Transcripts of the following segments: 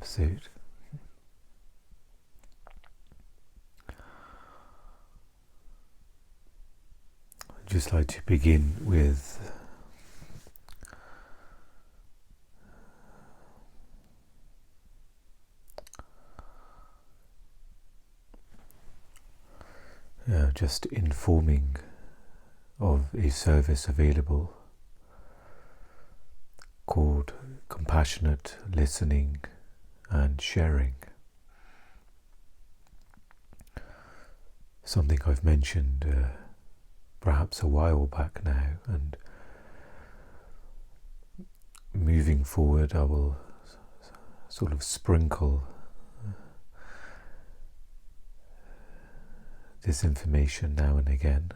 episode. I'd just like to begin with just informing of a service available called Compassionate Listening and Sharing. Something I've mentioned perhaps a while back now, and moving forward I will sort of sprinkle this information now and again.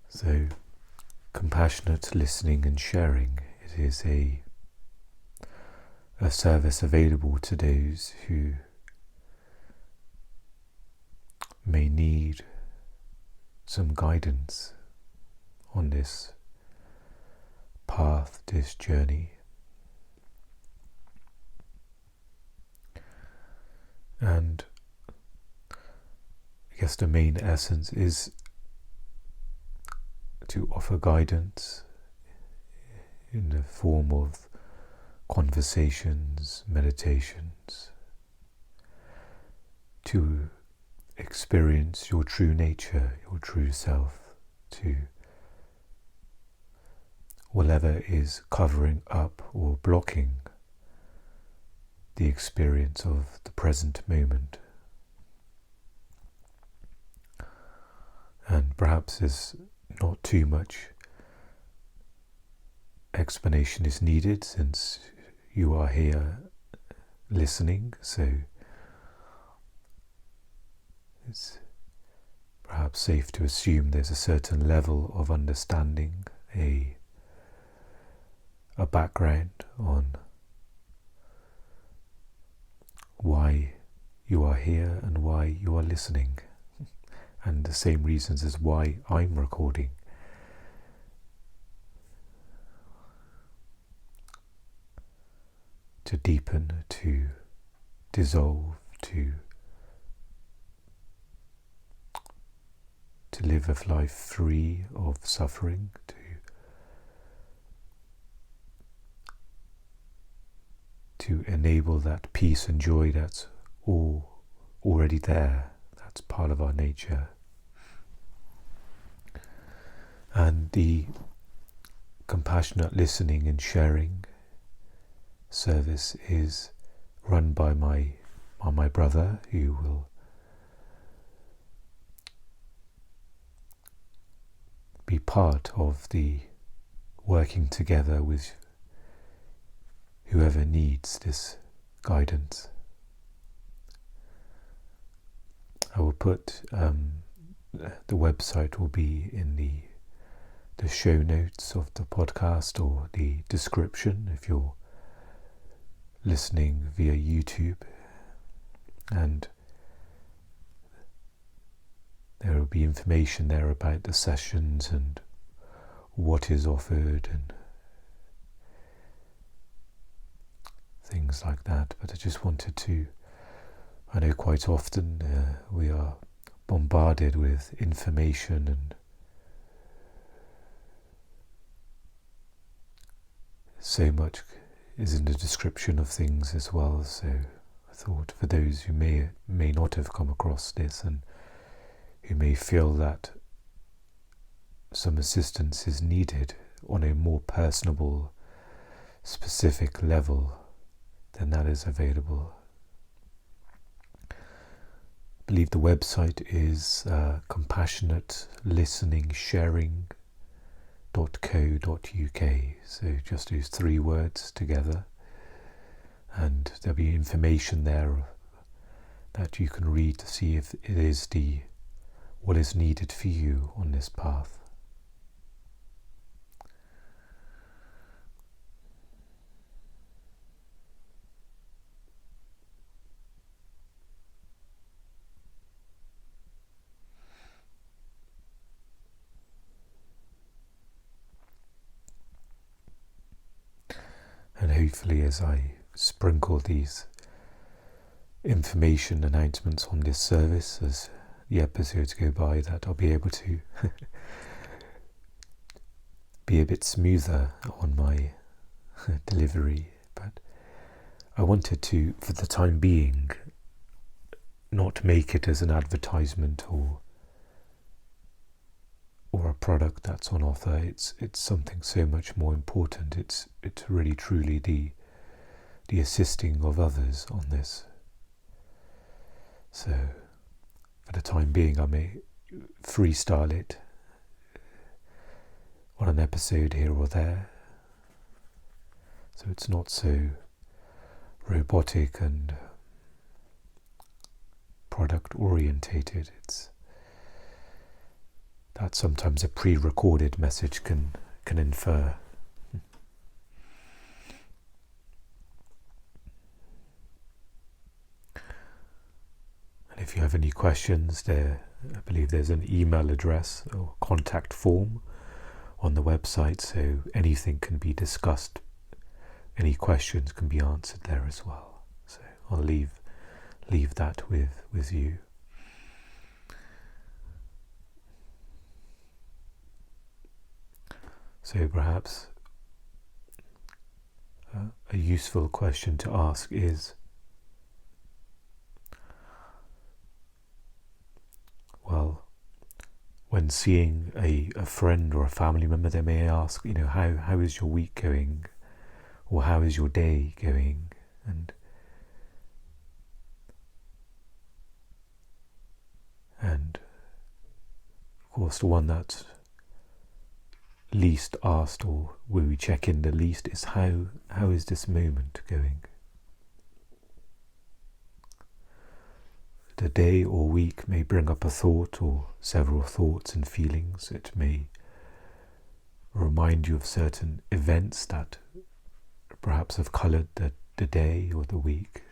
So, compassionate listening and sharing, it is a service available to those who may need some guidance on this path, this journey. And I guess the main essence is to offer guidance in the form of conversations, meditations, to experience your true nature, your true self, to whatever is covering up or blocking the experience of the present moment. And perhaps there's not too much explanation is needed, since you are here listening, so it's perhaps safe to assume there's a certain level of understanding, a background on why you are here and why you are listening, and the same reasons as why I'm recording. To deepen, to dissolve, to live a life free of suffering, to enable that peace and joy that's already there. That's part of our nature. And the compassionate listening and sharing service is run by my brother, who will be part of the working together with whoever needs this guidance. I will put the website will be in the show notes of the podcast, or the description if you're listening via YouTube, and there will be information there about the sessions and what is offered and things like that. But I just wanted to, I know quite often we are bombarded with information, and so much is in the description of things as well. So I thought, for those who may not have come across this, and who may feel that some assistance is needed on a more personable, specific level, then that is available. I believe the website is compassionatelisteningsharing.co.uk, so just those 3 words together, and there'll be information there that you can read to see if it is what is needed for you on this path. And hopefully as I sprinkle these information announcements on this service as the episodes go by, that I'll be able to be a bit smoother on my delivery. But I wanted to, for the time being, not make it as an advertisement or a product that's on offer. It's something so much more important. It's really truly the assisting of others on this. So for the time being, I may freestyle it on an episode here or there, so it's not so robotic and product orientated. It's that sometimes a pre-recorded message can infer. And if you have any questions, I believe there's an email address or contact form on the website, so anything can be discussed. Any questions can be answered there as well. So I'll leave that with you. So perhaps a useful question to ask is, well, when seeing a friend or a family member, they may ask, how is your week going? Or how is your day going? And of course the one that's least asked, or where we check in the least, is how is this moment going? The day or week may bring up a thought or several thoughts and feelings. It may remind you of certain events that perhaps have coloured the day or the week.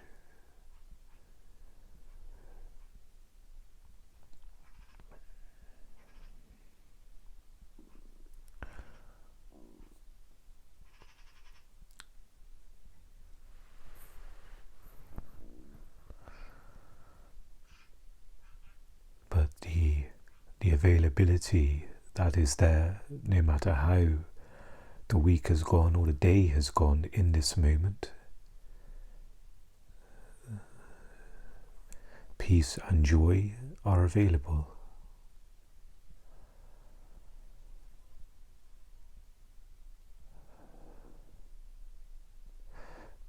But the availability that is there, no matter how the week has gone or the day has gone in this moment, peace and joy are available.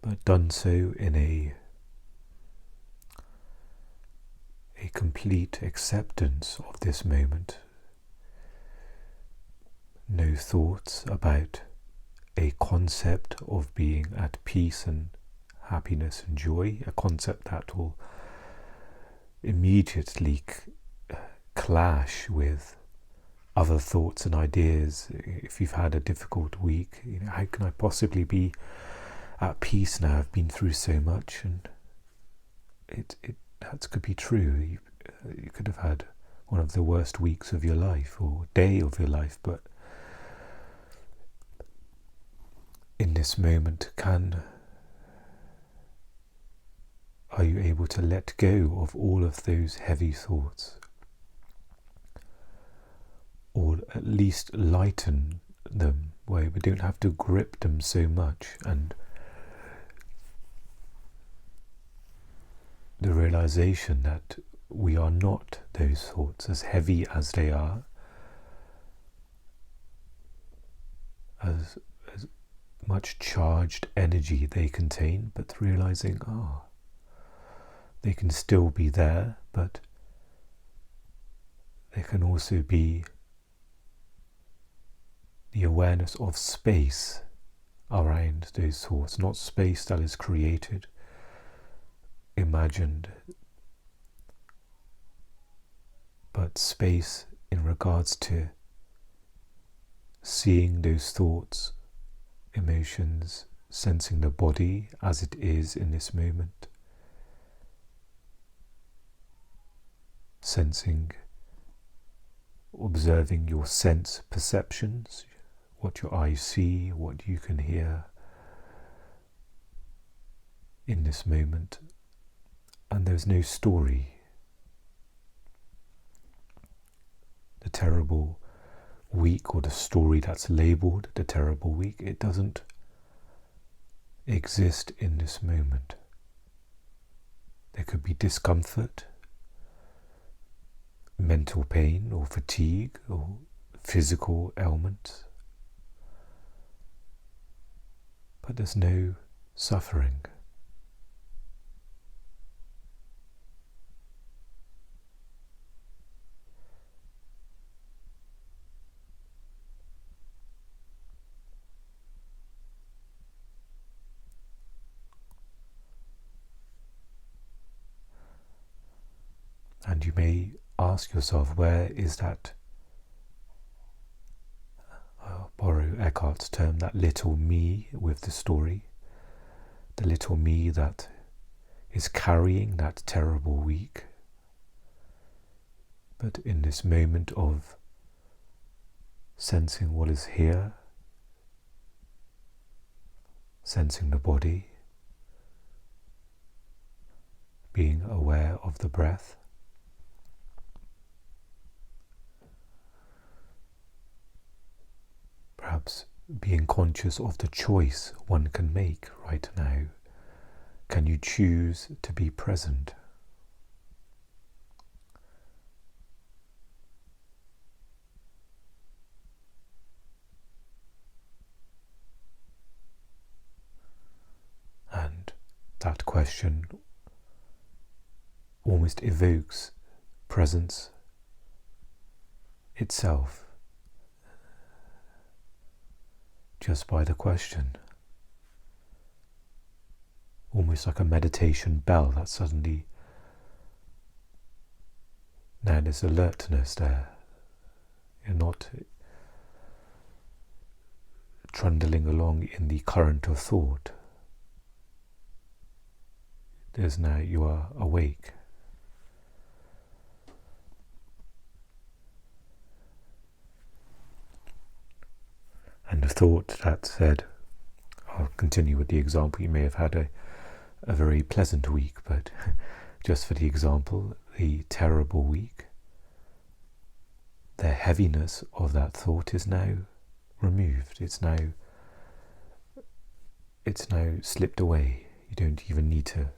But done so in a complete acceptance of this moment. No thoughts about a concept of being at peace and happiness and joy, a concept that will immediately clash with other thoughts and ideas. If you've had a difficult week, how can I possibly be at peace now? I've been through so much. And that could be true. You could have had one of the worst weeks of your life or day of your life, but in this moment, are you able to let go of all of those heavy thoughts, or at least lighten them, where we don't have to grip them so much? And the realization that we are not those thoughts, as heavy as they are, as much charged energy they contain, but realizing, they can still be there, but they can also be the awareness of space around those thoughts, not space that is created, imagined, but space in regards to seeing those thoughts, emotions, sensing the body as it is in this moment, sensing, observing your sense perceptions, what your eyes see, what you can hear, in this moment, and there's no story. The terrible week, or the story that's labelled the terrible week, it doesn't exist in this moment. There could be discomfort, mental pain or fatigue or physical ailments, but there's no suffering. And you may ask yourself, where is that, I'll borrow Eckhart's term, that little me with the story, the little me that is carrying that terrible week. But in this moment of sensing what is here, sensing the body, being aware of the breath, perhaps being conscious of the choice one can make right now. Can you choose to be present? And that question almost evokes presence itself, just by the question. Almost like a meditation bell that suddenly, now there's alertness there. You're not trundling along in the current of thought. There's now, you are awake. And the thought that said, I'll continue with the example, you may have had a very pleasant week, but just for the example, the terrible week, the heaviness of that thought is now removed. It's now slipped away. You don't even need to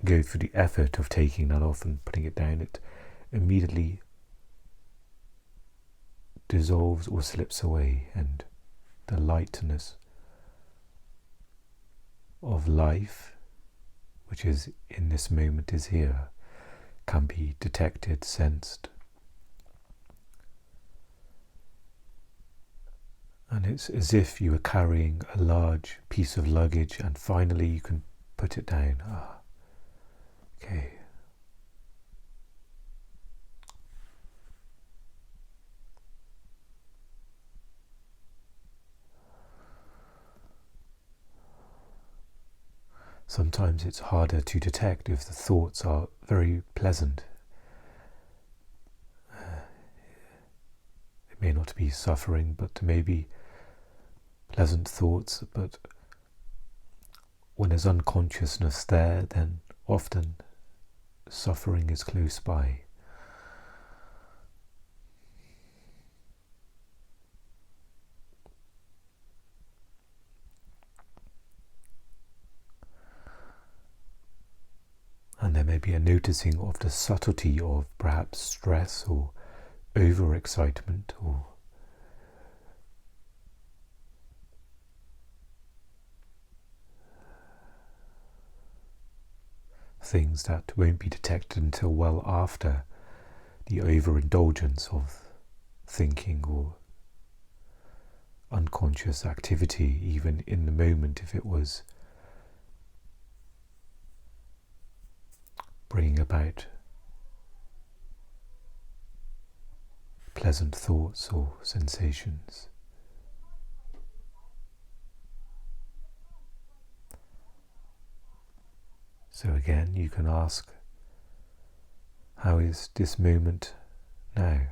go through the effort of taking that off and putting it down. It immediately dissolves or slips away, and the lightness of life, which is in this moment, is here, can be detected, sensed. And it's as if you were carrying a large piece of luggage and finally you can put it down. Okay. Sometimes it's harder to detect if the thoughts are very pleasant. It may not be suffering, but maybe pleasant thoughts, but when there's unconsciousness there, then often suffering is close by. And there may be a noticing of the subtlety of perhaps stress or overexcitement or things that won't be detected until well after the overindulgence of thinking or unconscious activity, even in the moment, if it was bringing about pleasant thoughts or sensations. So again, you can ask, how is this moment now?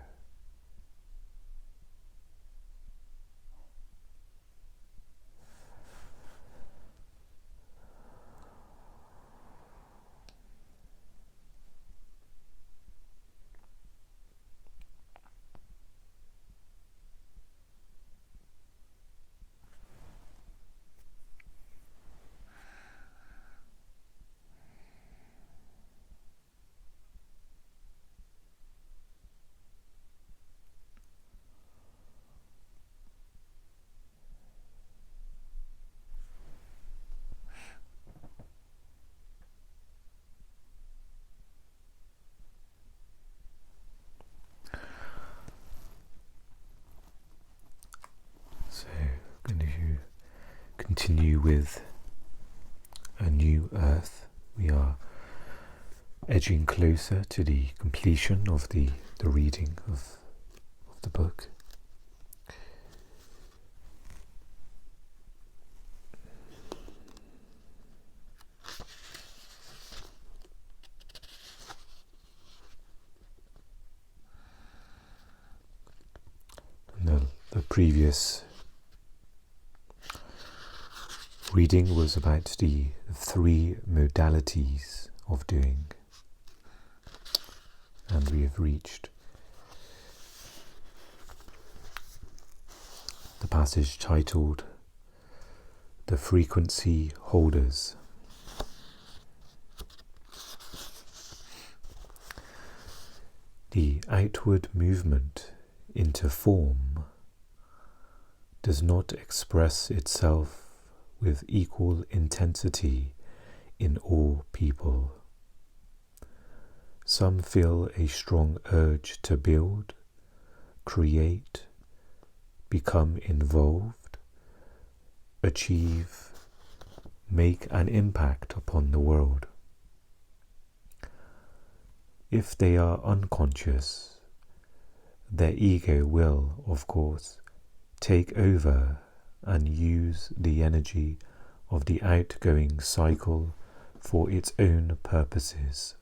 continue with a new earth. We are edging closer to the completion of the reading of the book. And the previous reading was about the 3 modalities of doing, and we have reached the passage titled "The Frequency Holders." The outward movement into form does not express itself with equal intensity in all people. Some feel a strong urge to build, create, become involved, achieve, make an impact upon the world. If they are unconscious, their ego will, of course, take over and use the energy of the outgoing cycle for its own purposes.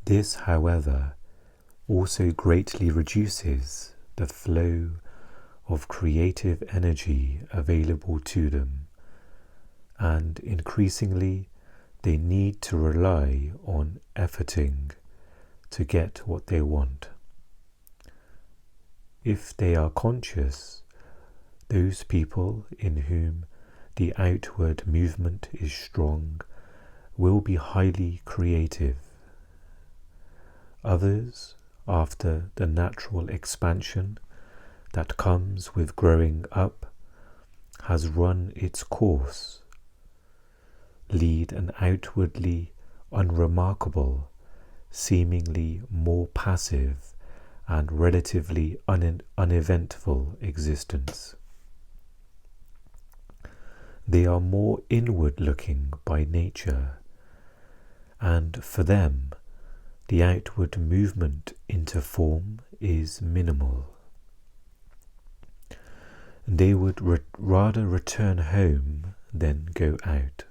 This, however, also greatly reduces the flow of creative energy available to them, and increasingly they need to rely on efforting to get what they want. If they are conscious, those people in whom the outward movement is strong will be highly creative. Others, after the natural expansion that comes with growing up has run its course, lead an outwardly unremarkable, seemingly more passive and relatively uneventful existence. They are more inward-looking by nature, and for them, the outward movement into form is minimal. They would rather return home than go out.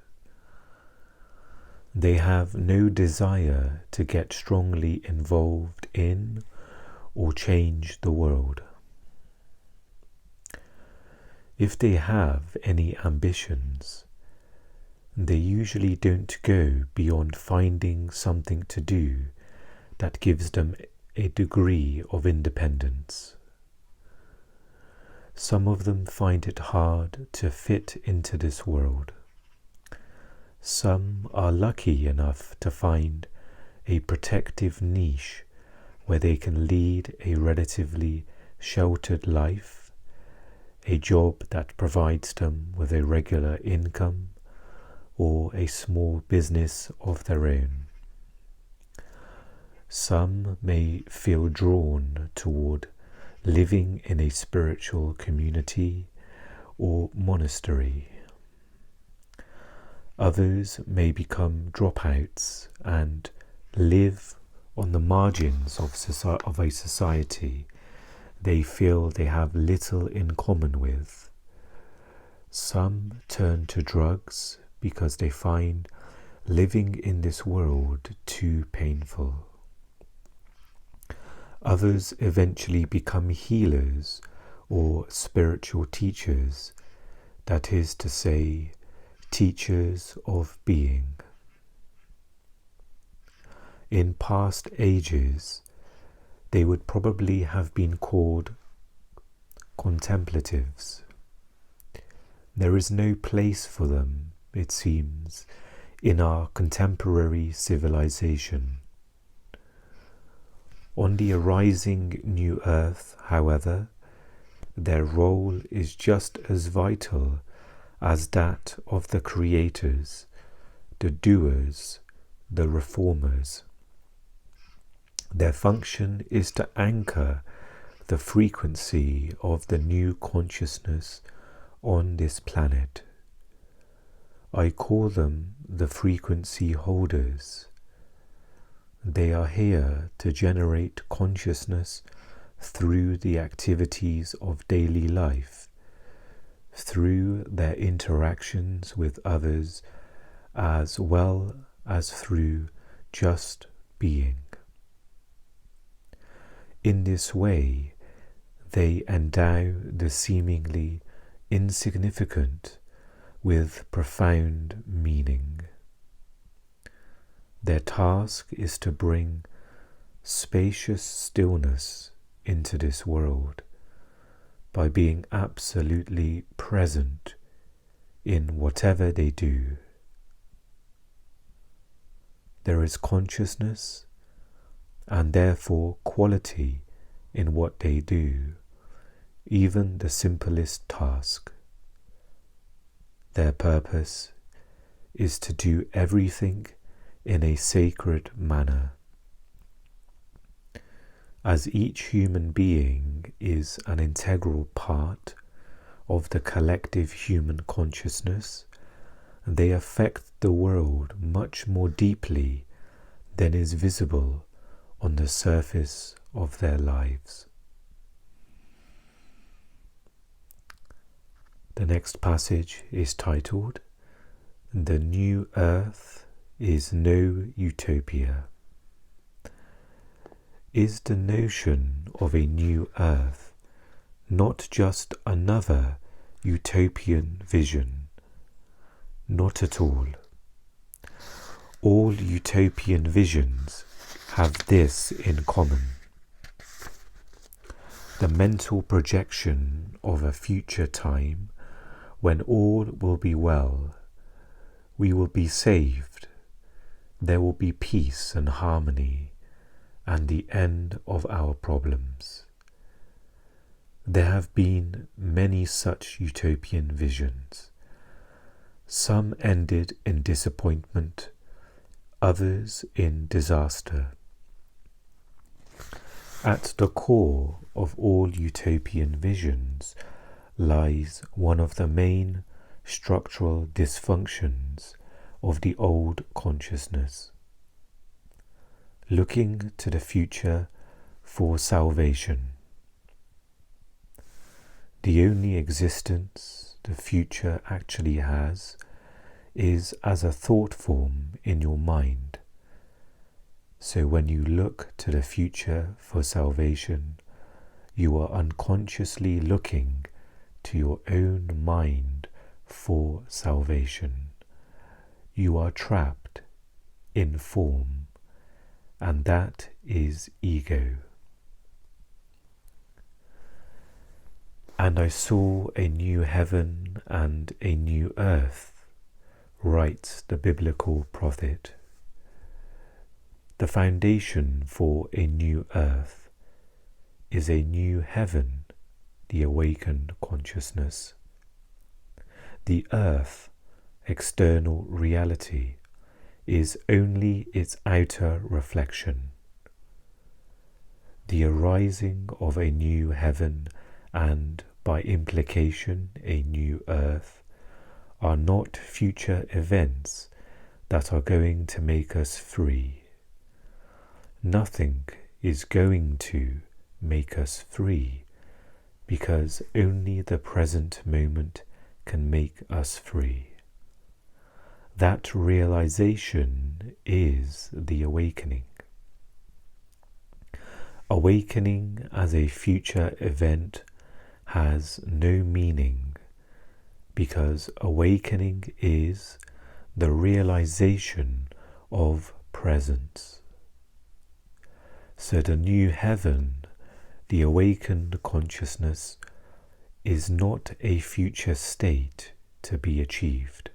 They have no desire to get strongly involved in or change the world. If they have any ambitions, they usually don't go beyond finding something to do that gives them a degree of independence. Some of them find it hard to fit into this world. Some are lucky enough to find a protective niche where they can lead a relatively sheltered life, a job that provides them with a regular income, or a small business of their own. Some may feel drawn toward living in a spiritual community or monastery. Others may become dropouts and live on the margins of a society they feel they have little in common with. Some turn to drugs because they find living in this world too painful. Others eventually become healers or spiritual teachers, that is to say, teachers of being. In past ages, they would probably have been called contemplatives. There is no place for them, it seems, in our contemporary civilization. On the arising new earth, however, their role is just as vital as that of the creators, the doers, the reformers. Their function is to anchor the frequency of the new consciousness on this planet. I call them the frequency holders. They are here to generate consciousness through the activities of daily life, through their interactions with others, as well as through just being. In this way, they endow the seemingly insignificant with profound meaning. Their task is to bring spacious stillness into this world by being absolutely present in whatever they do. There is consciousness and therefore quality in what they do, even the simplest task. Their purpose is to do everything in a sacred manner. As each human being is an integral part of the collective human consciousness, they affect the world much more deeply than is visible on the surface of their lives. The next passage is titled, "The New Earth is no utopia." Is the notion of a new earth not just another utopian vision? Not at all. All utopian visions have this in common: the mental projection of a future time when all will be well, we will be saved, there will be peace and harmony, and the end of our problems. There have been many such utopian visions. Some ended in disappointment, others in disaster. At the core of all utopian visions lies one of the main structural dysfunctions of the old consciousness: looking to the future for salvation. The only existence the future actually has is as a thought form in your mind. So when you look to the future for salvation, you are unconsciously looking to your own mind for salvation. You are trapped in form, and that is ego. And I saw a new heaven and a new earth, writes the biblical prophet. The foundation for a new earth is a new heaven, the awakened consciousness. The earth, external reality, is only its outer reflection. The arising of a new heaven and, by implication, a new earth, are not future events that are going to make us free. Nothing is going to make us free, because only the present moment can make us free. That realization is the awakening. Awakening as a future event has no meaning, because awakening is the realization of presence. So the new heaven, the awakened consciousness, is not a future state to be achieved.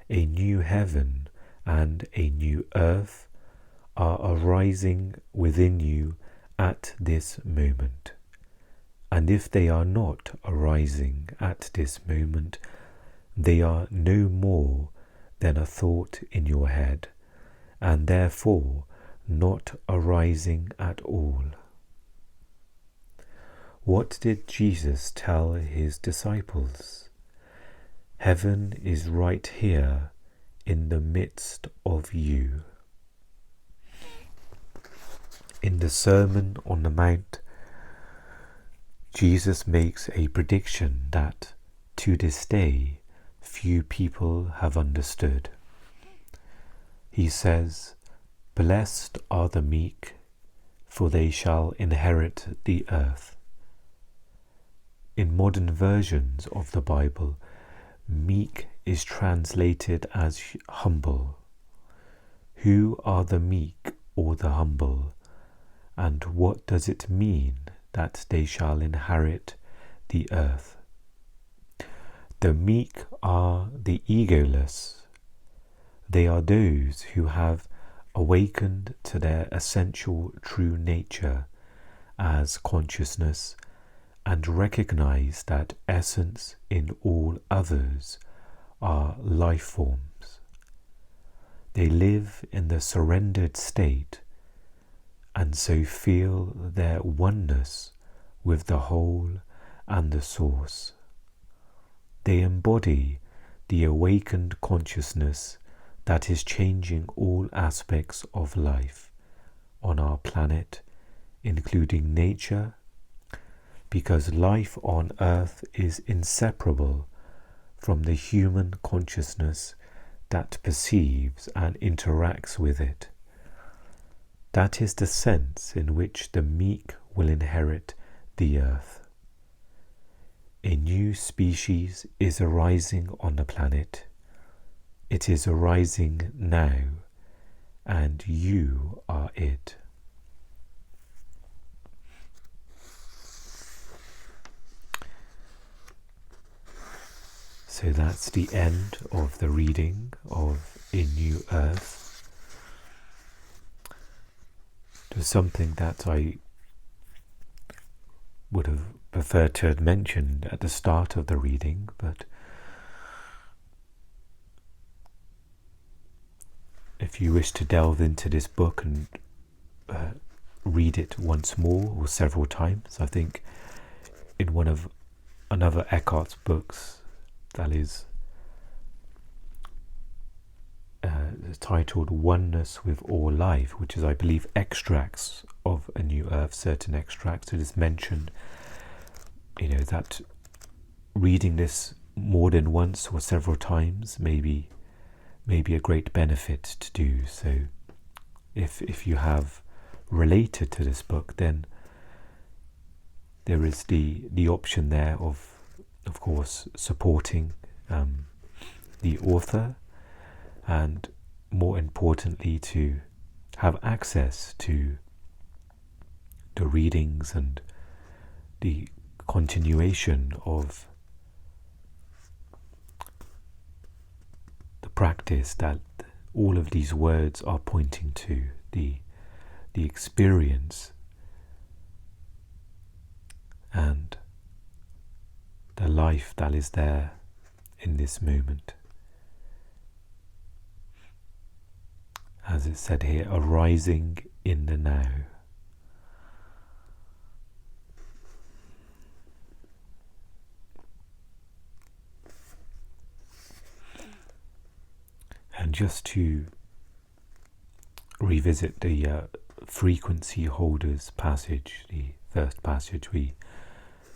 A new heaven and a new earth are arising within you at this moment. And if they are not arising at this moment, they are no more than a thought in your head, and therefore not arising at all. What did Jesus tell his disciples? Heaven is right here in the midst of you. In the Sermon on the Mount, Jesus makes a prediction that, to this day, few people have understood. He says, "Blessed are the meek, for they shall inherit the earth." In modern versions of the Bible, meek is translated as humble. Who are the meek or the humble? And what does it mean that they shall inherit the earth? The meek are the egoless. They are those who have awakened to their essential true nature as consciousness and recognize that essence in all others are life forms. They live in the surrendered state and so feel their oneness with the whole and the source. They embody the awakened consciousness that is changing all aspects of life on our planet, including nature, because life on earth is inseparable from the human consciousness that perceives and interacts with it. That is the sense in which the meek will inherit the earth. A new species is arising on the planet. It is arising now, and you are it. So that's the end of the reading of A New Earth. There's something that I would have preferred to have mentioned at the start of the reading, but if you wish to delve into this book and read it once more or several times, I think in one of another Eckhart's books, that is titled Oneness with All Life, which is, I believe, extracts of A New Earth, certain extracts. It is mentioned, that reading this more than once or several times may be a great benefit to do. So if you have related to this book, then there is the option there of course, supporting the author, and more importantly, to have access to the readings and the continuation of the practice that all of these words are pointing to, the experience and the life that is there in this moment. As it said here, arising in the now. And just to revisit the frequency holders passage, the first passage we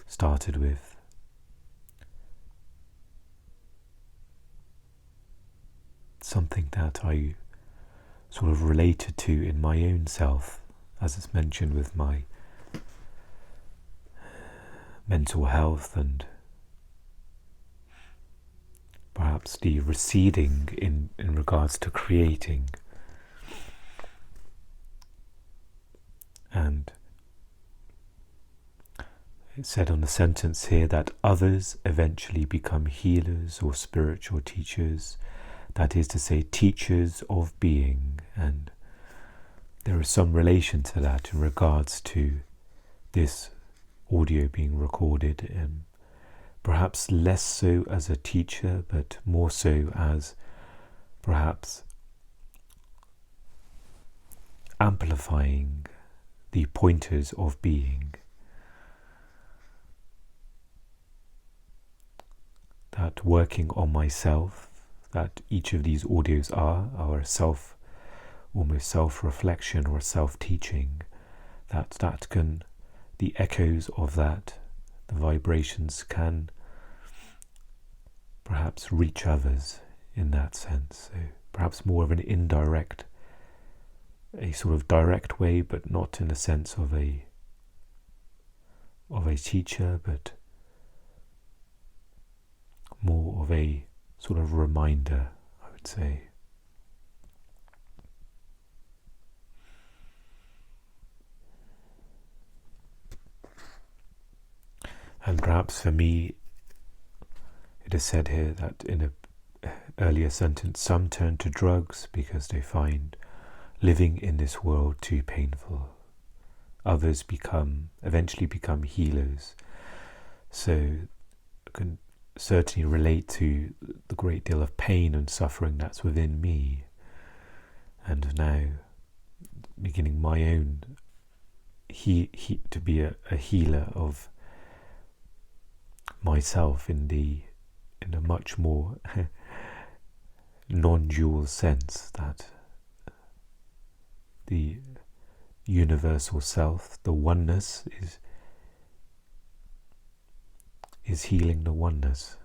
started with, something that I sort of related to in my own self, as it's mentioned with my mental health and perhaps the receding in regards to creating. And it said on the sentence here that others eventually become healers or spiritual teachers, that is to say, teachers of being, and there is some relation to that in regards to this audio being recorded, and perhaps less so as a teacher, but more so as perhaps amplifying the pointers of being. that working on myself, that each of these audios are almost self-reflection or self-teaching, that can, the echoes of that, the vibrations can perhaps reach others in that sense. So perhaps more of an indirect, a sort of direct way, but not in the sense of a teacher, but more of a sort of reminder, I would say. And perhaps for me, it is said here that in an earlier sentence, some turn to drugs because they find living in this world too painful. Others eventually become healers. So I can certainly relate to the great deal of pain and suffering that's within me, and now beginning my own to be a healer of myself in a much more non-dual sense, that the universal self, the oneness, is healing the oneness.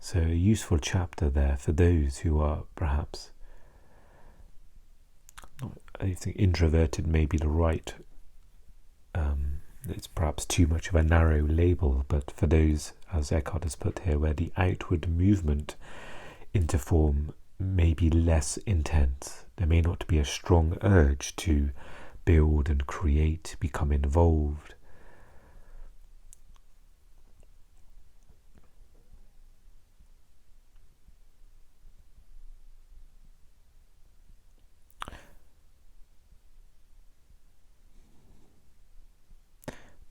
So a useful chapter there for those who are perhaps, I think introverted may be the right, it's perhaps too much of a narrow label, but for those, as Eckhart has put here, where the outward movement into form may be less intense, there may not be a strong urge to build and create, become involved.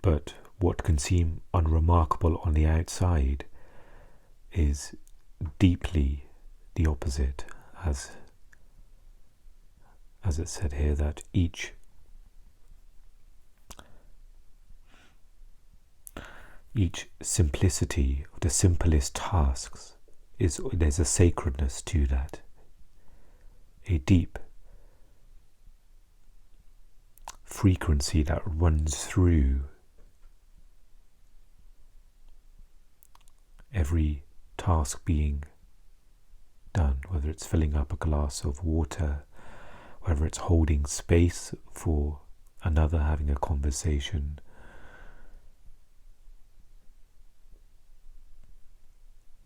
But what can seem unremarkable on the outside is deeply the opposite, as it said here, that each simplicity of the simplest tasks there's a sacredness to that, a deep frequency that runs through every task being done, whether it's filling up a glass of water, whether it's holding space for another, having a conversation,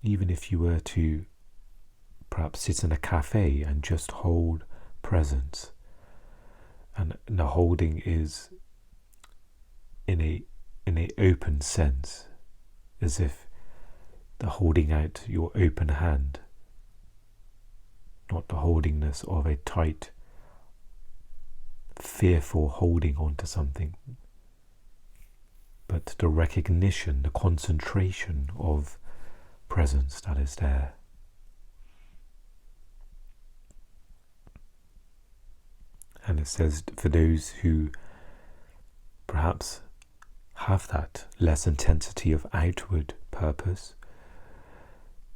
even if you were to perhaps sit in a cafe and just hold presence, and the holding is in a open sense, as if the holding out your open hand, not the holdingness of a tight, fearful holding onto something, but the recognition, the concentration of presence that is there. And it says for those who perhaps have that less intensity of outward purpose,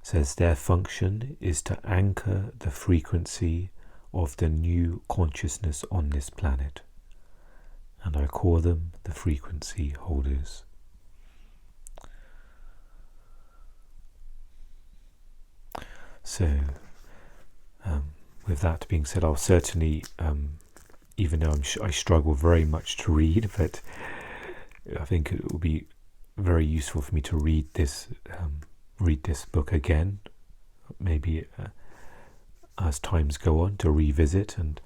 says their function is to anchor the frequency of the new consciousness on this planet, and I call them the frequency holders. So with that being said, I'll certainly, even though I struggle very much to read, but I think it will be very useful for me to read this book again, maybe as times go on, to revisit. And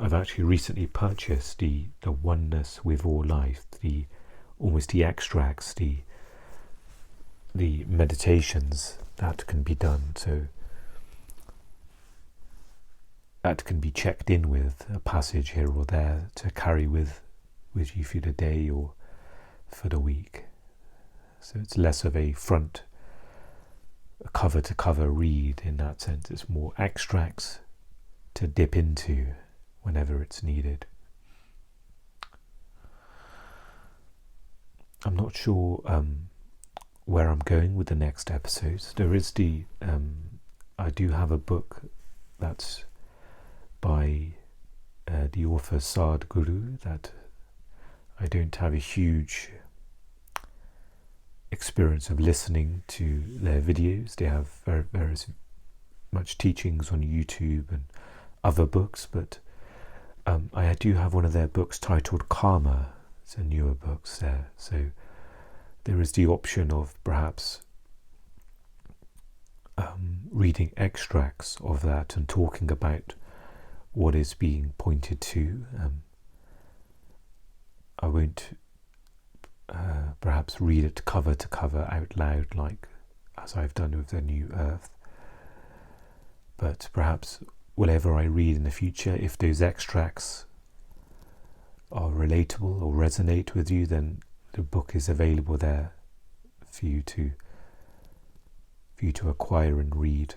I've actually recently purchased the Oneness with All Life, almost the extracts, the meditations that can be done, so that can be checked in with a passage here or there to carry with you for the day or for the week. So it's less of a cover-to-cover read in that sense. It's more extracts to dip into whenever it's needed. I'm not sure where I'm going with the next episodes. There is I do have a book that's by the author Sadhguru that I don't have a huge experience of listening to their videos. They have very much teachings on YouTube and other books, but I do have one of their books titled Karma. It's a newer book there, so there is the option of perhaps reading extracts of that and talking about what is being pointed to. I won't perhaps read it cover to cover out loud like as I've done with the New Earth, but perhaps whatever I read in the future, if those extracts are relatable or resonate with you, then the book is available there for you to acquire and read.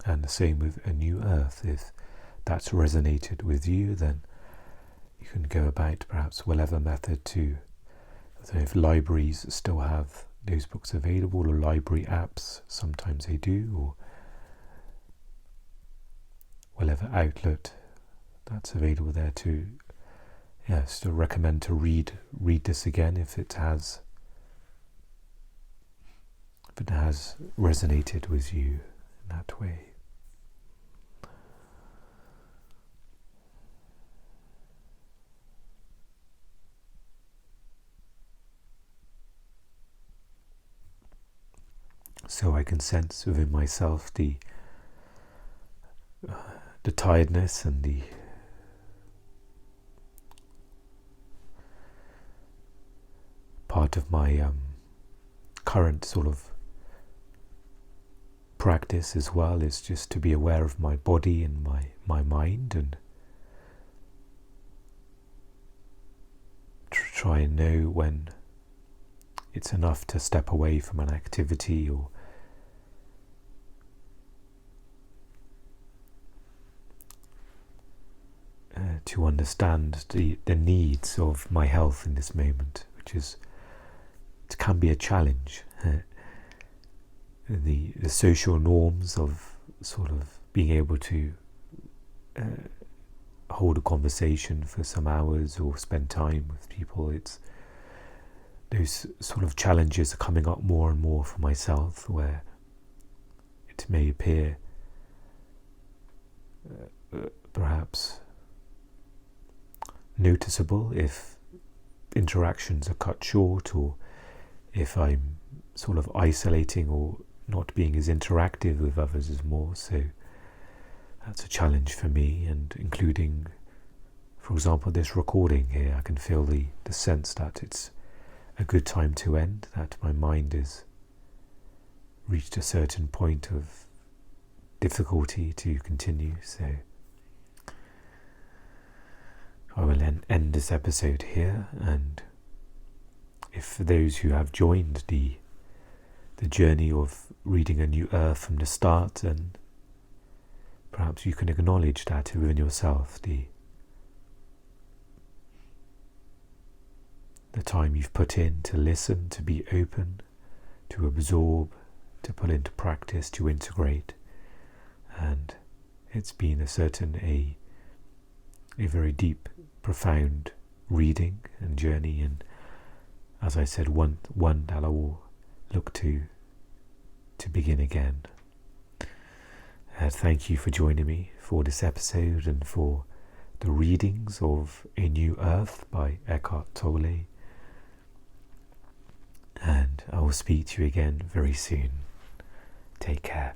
And the same with A New Earth. If that's resonated with you, then you can go about perhaps whatever method to, I don't know if libraries still have those books available, or library apps, sometimes they do, or whatever outlet that's available there to, still recommend to read this again if it has resonated with you in that way. So I can sense within myself the tiredness and the part of my current sort of practice as well is just to be aware of my body and my mind, and try and know when it's enough to step away from an activity, or to understand the needs of my health in this moment, which it can be a challenge. The social norms of sort of being able to hold a conversation for some hours or spend time with people, those sort of challenges are coming up more and more for myself, where it may appear perhaps noticeable if interactions are cut short, or if I'm sort of isolating or not being as interactive with others as more. So that's a challenge for me, and including, for example, this recording here, I can feel the sense that it's a good time to end, that my mind has reached a certain point of difficulty to continue. So I will end this episode here, and if for those who have joined the journey of reading A New Earth from the start, then perhaps you can acknowledge that within yourself, the time you've put in to listen, to be open, to absorb, to put into practice, to integrate. And it's been a very deep, profound reading and journey, and as I said, one that I will look to begin again. Thank you for joining me for this episode and for the readings of A New Earth by Eckhart Tolle. And I will speak to you again very soon. Take care.